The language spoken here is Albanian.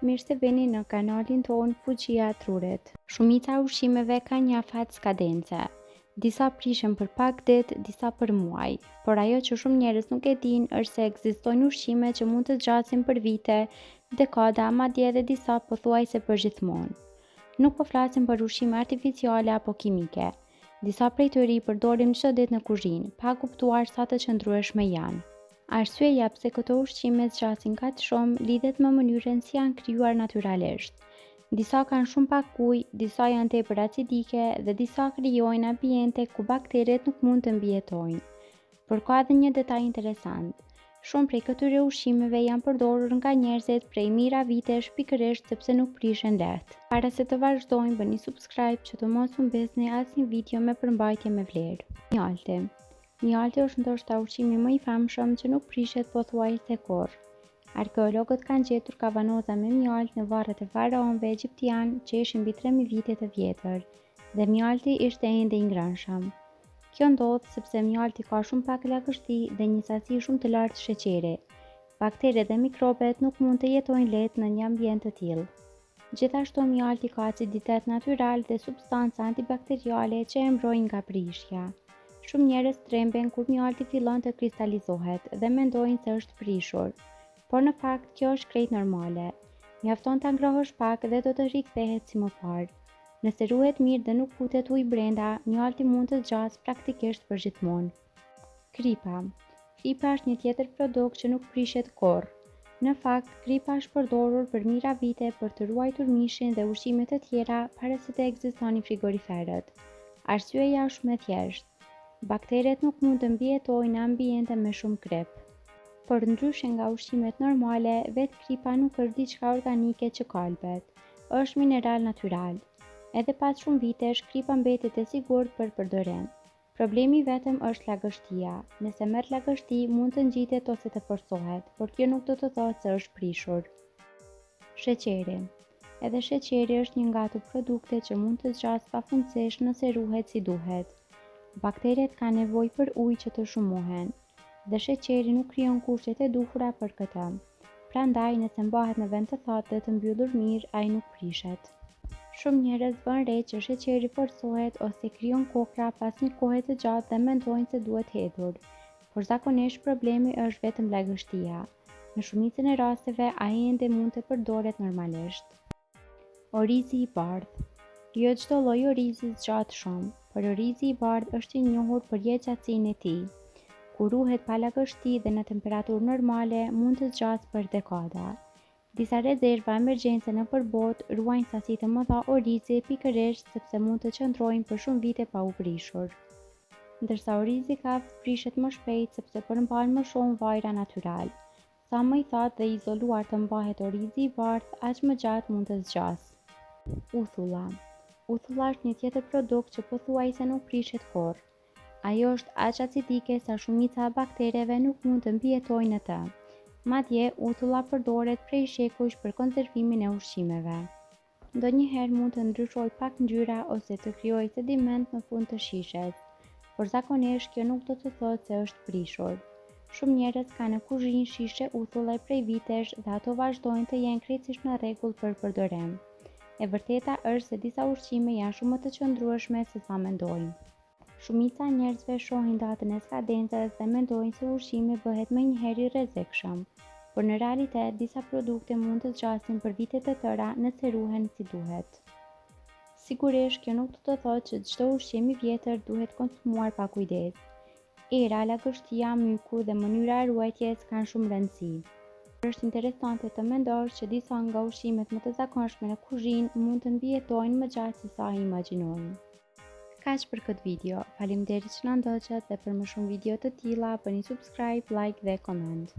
Mirë se vini në kanalin tonë Fuqia e Trurit. Shumica e ushqimeve ka një afat skadence. Disa prishen për pak ditë, disa për muaj. Por ajo që shumë njerëz nuk e dinë është se ekzistojnë ushqime që mund të zgjasin për vite, dekada, madje edhe disa pothuajse për gjithmonë. Nuk po flasim për ushqime artificiale apo kimike. Disa prej tyre i përdorim çdo ditë në kuzhinë, pa kuptuar sa të qëndrueshme janë. Arsyeja pse këto ushqime zgjasin kaq shumë lidhet me mënyrën si janë krijuar natyral. Disa kanë shumë pak ujë, disa janë tepër acidike dhe disa krijojnë ambiente ku bakteret nuk mund të mbijetojnë. Por ka edhe një detaj interesant. Shumë prej këtyre ushqimeve janë përdorur nga njerëzit prej mijëra vitesh pikërisht sepse nuk prishen lehtë. Para se të vazhdojmë, bëni subscribe që të mos humbini asnjë video me përmbajtje me vlerë. Mjalti. Mjalti është ndoshta ushqimi më i famshëm që nuk prishet pothuajse kurrë. Arkeologët kanë gjetur kavanoza me mjalt në varret e faraonëve egjiptian që ishin mbi 3000 vite të vjetër, dhe mjalti ishte ende i ngrënshëm. Kjo ndodh sepse mjalti ka shumë pak lagështi dhe një sasi shumë të lartë sheqeri. Bakteret dhe mikrobet nuk mund të jetojnë lehtë në një ambient të tillë. Gjithashtu mjalti ka aciditet natyral dhe substanca antibakteriale që e mbrojnë nga prishja. Shumë njerëz tremben kur mjalti fillon të kristalizohet dhe mendojnë se është prishur, por në fakt kjo është krejt normale. Mjafton ta ngrohësh pak dhe do të rikthehet si më parë. Nëse ruhet mirë dhe nuk futet ujë brenda, mjalti mund të zgjasë praktikisht përgjithmonë. Kripa. Kripa është një tjetër produkt që nuk prishet kurrë. Në fakt, kripa është përdorur për mijëra vite për të ruajtur mishin dhe ushqimet e tjera para se të ekzistonin frigoriferët. Arsyeja është shumë e thjeshtë. Bakteret nuk mund të mbijetojnë në ambiente me shumë krip. Por ndryshe nga ushqimet normale, vetë kripa nuk është diçka organike që kalbet. Është mineral natyral. Edhe pas shumë vitesh, kripa mbetet e sigurt për përdorim. Problemi vetëm është lagështia. Nëse merr lagështi, mund të ngjitet ose të forcohet, por kjo nuk do të thotë se është prishur. Sheqeri. Edhe sheqeri është një nga ato produkte që mund të zgjasë pafundësisht nëse ruhet si duhet. Bakteret kanë nevojë për ujë që të shumohen, dhe sheqeri nuk krijon kushtet e duhura për këtë. Prandaj, nëse mbahet në vend të thatë dhe të mbyllur mirë, ai nuk prishet. Shumë njerëz vënë re që sheqeri forcohet ose krijon kokra pas një kohe të gjatë dhe mendojnë se duhet hedhur, por zakonisht problemi është vetëm lagështia. Në shumicën e rasteve ai ende mund të përdoret normalisht. Orizi i bardhë. Jo çdo lloj orizi zgjat shumë, por orizi i bardhë është i njohur për jetëgjatësinë e tij. Kur ruhet pa lagështi dhe në temperaturë normale, mund të zgjasë për dekada. Disa rezerva emergjence nëpër botë ruajnë sasi të mëdha orizi pikërisht sepse mund të qëndrojnë për shumë vite pa u prishur. Ndërsa orizi i kaftë prishet më shpejt sepse përmban më shumë vajra natyral. Sa më i thatë dhe izoluar të mbahet orizi i bardhë, aq më gjatë mund të zgjasë. Uthulla. Uthulla është një tjetër produkt që pothuajse nuk prishet kurrë. Ajo është aq acidike sa shumica e baktereve nuk mund të mbijetojnë në të. Madje, uthulla përdoret prej shekuj për konservimin e ushqimeve. Ndonjëherë mund të ndryshojë pak ngjyra ose të krijojë sediment në fund të shishes, por zakonisht kjo nuk do të thotë se është prishur. Shumë njerëz kanë në kuzhinë shishe uthulle prej vitesh dhe ato vazhdojnë të jenë krejtësisht në rregull për përdorim. E vërteta është se disa ushqime janë shumë më të qëndrueshme se sa mendojnë. Shumica e njerëzve shohin datën e skadencës dhe mendojnë se ushqimi bëhet menjëherë i rrezikshëm, por në realitet disa produkte mund të zgjasin për vite të tëra nëse ruhen si duhet. Sigurisht kjo nuk do të thotë që çdo ushqim i vjetër duhet konsumuar pa kujdes. Era, lagështia, myku dhe mënyra e ruajtjes kanë shumë rëndësi. Është interesante të mendosh që disa nga ushqimet më të zakonshme në kuzhinë mund të mbijetojnë më gjatë se sa imagjinojmë. Kaq për këtë video. Faleminderit që na ndoqët dhe për më shumë video të tilla bëni subscribe, like dhe comment.